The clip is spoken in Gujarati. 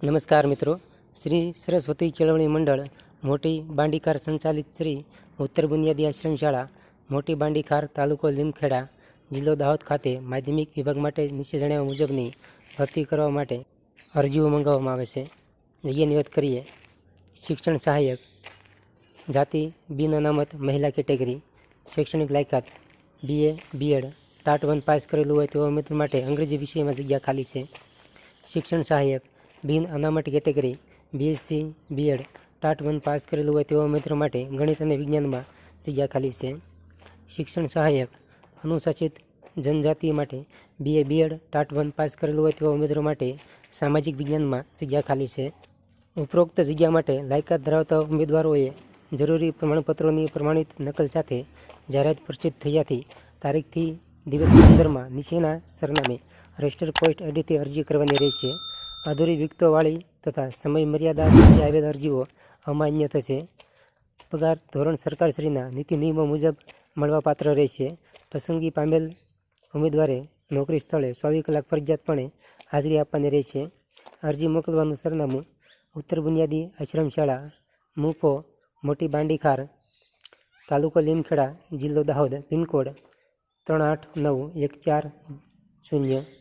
નમસ્કાર મિત્રો, શ્રી સરસ્વતી કેળવણી મંડળ મોટી બાંડીખાર સંચાલિત શ્રી ઉત્તર બુનિયાદી આશ્રમ શાળા મોટી બાંડીખાર તાલુકો લીમખેડા જિલ્લો દાહોદ ખાતે માધ્યમિક વિભાગ માટે નીચે જણાવ્યા મુજબની ભરતી કરવા માટે અરજીઓ મંગાવવામાં આવે છે. જગ્યા નિયત કરીએ. શિક્ષણ સહાયક, જાતિ બિન અનામત મહિલા કેટેગરી, શૈક્ષણિક લાયકાત BA B.Ed ટાટ 1 પાસ કરેલું હોય તેવા ઉમેદવાર માટે અંગ્રેજી વિષયમાં જગ્યા ખાલી છે. શિક્ષણ સહાયક બિન અનામત category BSc B.Ed TAT 1 pass કરેલું હોય તેવા ઉમેદવાર માટે ગણિત અને વિજ્ઞાનમાં જગ્યા ખાલી છે. શિક્ષણ સહાયક અનુસૂચિત જનજાતિ માટે BA B.Ed ટાટ 1 પાસ કરેલું હોય તેવા ઉમેદવાર માટે સામાજિક વિજ્ઞાનમાં જગ્યા ખાલી છે. ઉપરોક્ત જગ્યા માટે લાયકાત ધરાવતા ઉમેદવારોએ જરૂરી પ્રમાણપત્રોની પ્રમાણિત નકલ સાથે જાહેરાત પ્રસિદ્ધ થયાથી તારીખથી દિવસની અંદરમાં નીચેના સરનામે રજિસ્ટર પોસ્ટ આઈડીથી અરજી કરવાની રહેશે. અધૂરી વિગતોવાળી તથા સમય મર્યાદા નીચે આવેલ અરજીઓ અમાન્ય થશે. પગાર ધોરણ સરકારશ્રીના નીતિ નિયમો મુજબ મળવાપાત્ર રહેશે. પસંદગી પામેલ ઉમેદવારે નોકરી સ્થળે 24 કલાક ફરજિયાતપણે હાજરી આપવાની રહેશે. અરજી મોકલવાનું સરનામું ઉત્તર બુનિયાદી આશ્રમ શાળા મુપો મોટી બાંડીખાર તાલુકો લીમખેડા જિલ્લો દાહોદ પિનકોડ 389140